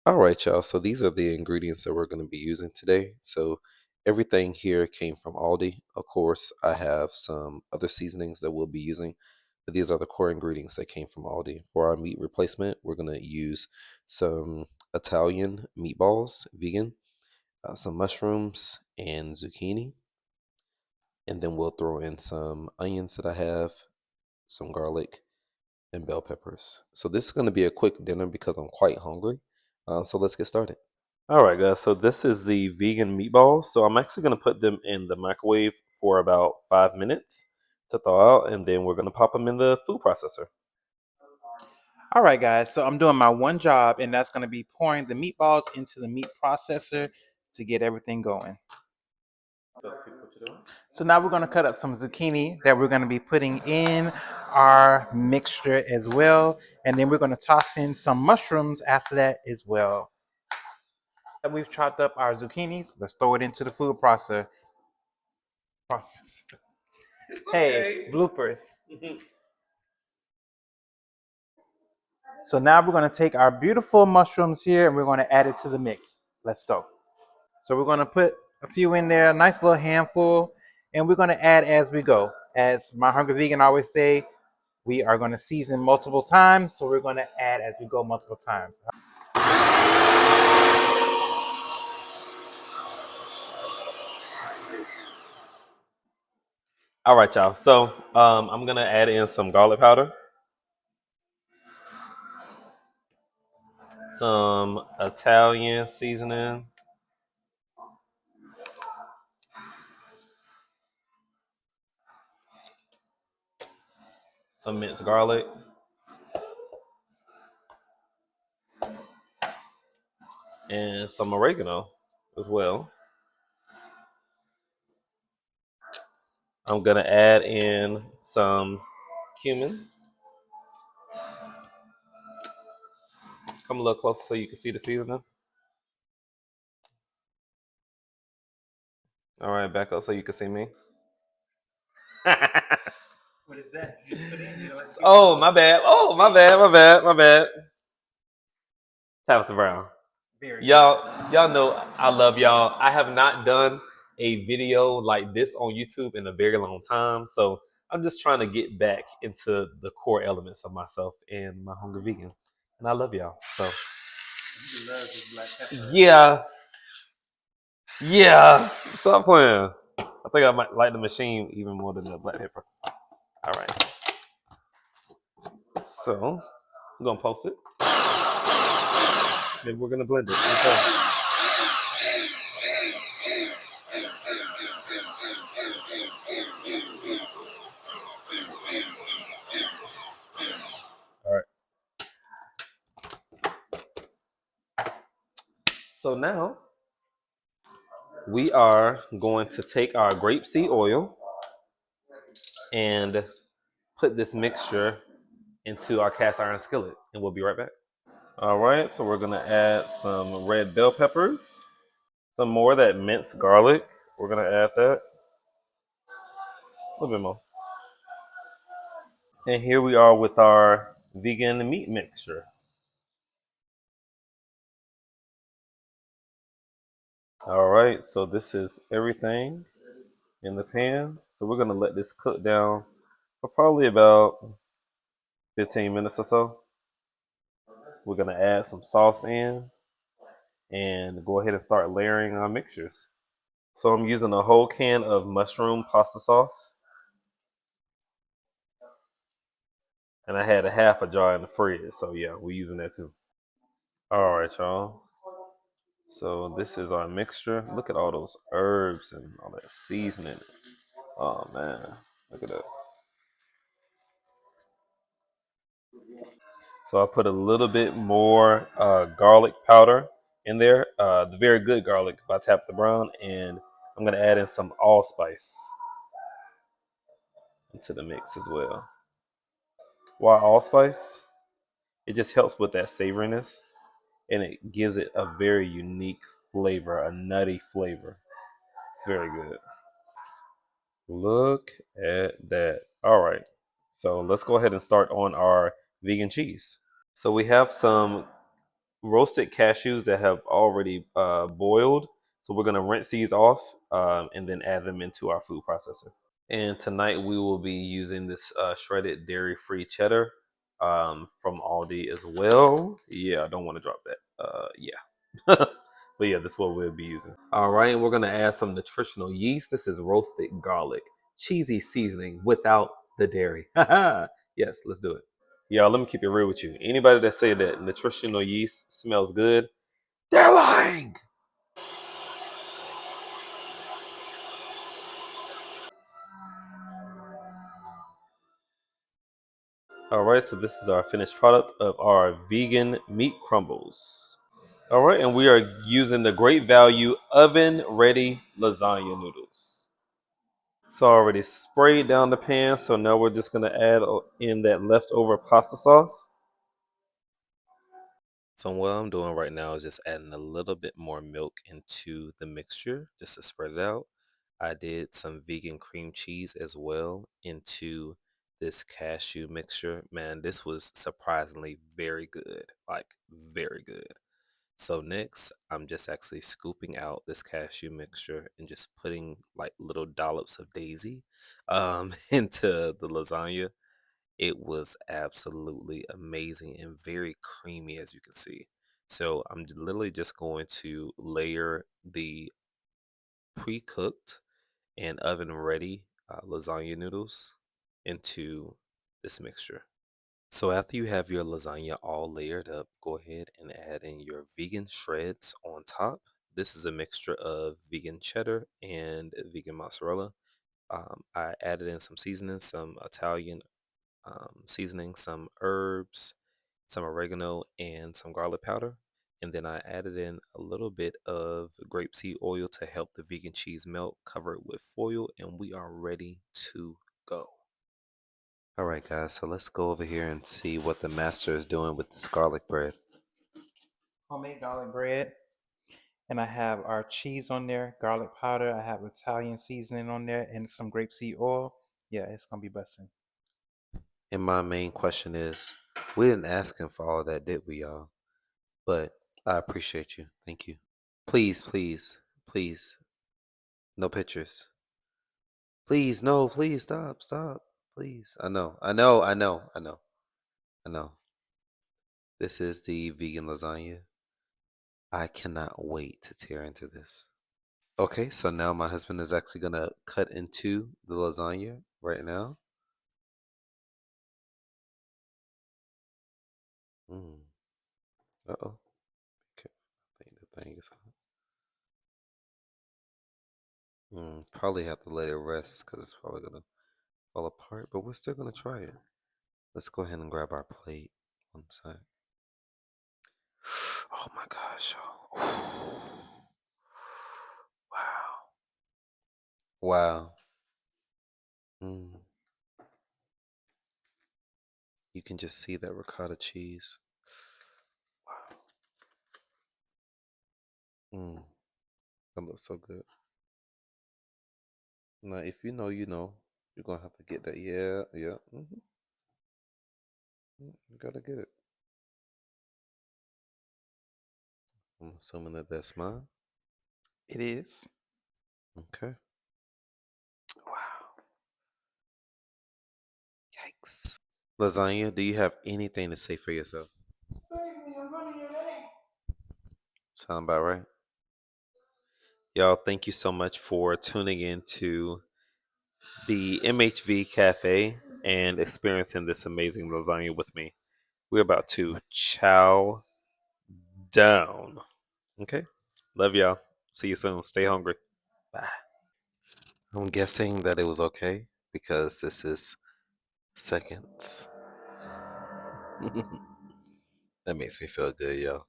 All right, y'all. So these are the ingredients that we're going to be using today. So everything here came from Aldi. Of course, I have some other seasonings that we'll be using, but these are the core ingredients that came from Aldi. For our meat replacement, we're going to use some Italian meatballs, vegan, some mushrooms, and zucchini. And then we'll throw in some onions that I have, some garlic, and bell peppers. So this is going to be a quick dinner because I'm quite hungry. So let's get started. All right, guys. So this is the vegan meatballs. So I'm actually going to put them in the microwave for about 5 minutes to thaw out, and then we're going to pop them in the food processor. All right, guys. So I'm doing my one job, and that's going to be pouring the meatballs into the meat processor to get everything going. So now we're going to cut up some zucchini that we're going to be putting in our mixture as well. And then we're going to toss in some mushrooms after that as well. That we've chopped up our zucchinis, let's throw it into the food processor. Hey, bloopers. So now we're going to take our beautiful mushrooms here and we're going to add it to the mix. Let's go. So we're going to put a few in there, a nice little handful, and we're going to add as we go. As my Hungry Vegan always say, we are going to season multiple times, so we're going to add as we go multiple times. All right, y'all. So I'm going to add in some garlic powder, some Italian seasoning, some minced garlic, and some oregano as well. I'm going to add in some cumin. Come a little closer so you can see the seasoning. All right, back up so you can see me. What is that? You just put in, you know, Oh, my bad. Oh, my bad. My bad. My bad. Tabitha Brown. very Y'all know I love y'all. I have not done a video like this on YouTube in a very long time, so I'm just trying to get back into the core elements of myself and my hungry vegan, and I love y'all. So He loves his black pepper. yeah, yeah. Stop playing. I think I might like the machine even more than the black pepper. All right, so I'm gonna post it. Then we're gonna blend it. Okay. All right. So now we are going to take our grapeseed oil and put this mixture into our cast iron skillet, and we'll be right back. All right, so we're gonna add some red bell peppers, some more of that minced garlic. We're gonna add that a little bit more, and here we are with our vegan meat mixture. All right, so this is everything in the pan. So we're gonna let this cook down for probably about 15 minutes or so. We're gonna add some sauce in and go ahead and start layering our mixtures. So I'm using a whole can of mushroom pasta sauce, and I had a half a jar in the fridge. So yeah, we're using that too. All right, y'all. So this is our mixture. Look at all those herbs and all that seasoning. Oh man, look at that. So I put a little bit more garlic powder in there, the very good garlic by Tabitha Brown, and I'm gonna add in some allspice into the mix as well. Why allspice? It just helps with that savoriness, and it gives it a very unique flavor, a nutty flavor. It's very good. Look at that. All right. So let's go ahead and start on our vegan cheese. So we have some roasted cashews that have already boiled. So we're gonna rinse these off and then add them into our food processor. And tonight we will be using this shredded dairy-free cheddar from Aldi as well. Yeah, I don't want to drop that. Yeah. But yeah, that's what we'll be using. All right, and we're gonna add some nutritional yeast. This is roasted garlic, cheesy seasoning without the dairy. Yes, let's do it. Y'all, let me keep it real with you. Anybody that say that nutritional yeast smells good, they're lying. All right, so this is our finished product of our vegan meat crumbles. All right, and we are using the great value oven ready lasagna noodles. So I already sprayed down the pan, so now we're just gonna add in that leftover pasta sauce. So what I'm doing right now is just adding a little bit more milk into the mixture just to spread it out. I did some vegan cream cheese as well into this cashew mixture. Man, this was surprisingly very good. Like very good. So next, I'm just actually scooping out this cashew mixture and just putting like little dollops of daisy into the lasagna. It was absolutely amazing and very creamy, as you can see. So I'm literally just going to layer the pre-cooked and oven-ready lasagna noodles into this mixture. So after you have your lasagna all layered up, go ahead and add in your vegan shreds on top. This is a mixture of vegan cheddar and vegan mozzarella. I added in some seasoning, some Italian seasoning, some herbs, some oregano, and some garlic powder. And then I added in a little bit of grapeseed oil to help the vegan cheese melt, cover it with foil, and we are ready to go. All right, guys, so let's go over here and see what the master is doing with this garlic bread. Homemade garlic bread. And I have our cheese on there, garlic powder. I have Italian seasoning on there and some grapeseed oil. Yeah, it's gonna be busting. And my main question is, we didn't ask him for all that, did we, y'all? But I appreciate you. Thank you. Please, please, please, no pictures. Please, no, please, stop, stop. Please. I know. This is the vegan lasagna. I cannot wait to tear into this. Okay, so now my husband is actually gonna cut into the lasagna right now. Mm. Uh-oh. Okay. I think the thing is hot. Probably have to let it rest because it's probably gonna fall apart, but we're still gonna try it. Let's go ahead and grab our plate. One sec. Oh my gosh. Oh. Wow. Wow. Mm. You can just see that ricotta cheese. Wow. Mm. That looks so good. Now, if you know, you know. You're gonna have to get that. Yeah, yeah. You gotta get it. I'm assuming that that's mine. It is. Okay. Wow. Yikes. Lasagna, do you have anything to say for yourself? Sound about right? Y'all, thank you so much for tuning in to the MHV Cafe and experiencing this amazing lasagna with me. We're about to chow down. Okay? Love y'all. See you soon. Stay hungry. Bye. I'm guessing that it was okay because this is seconds. That makes me feel good, y'all.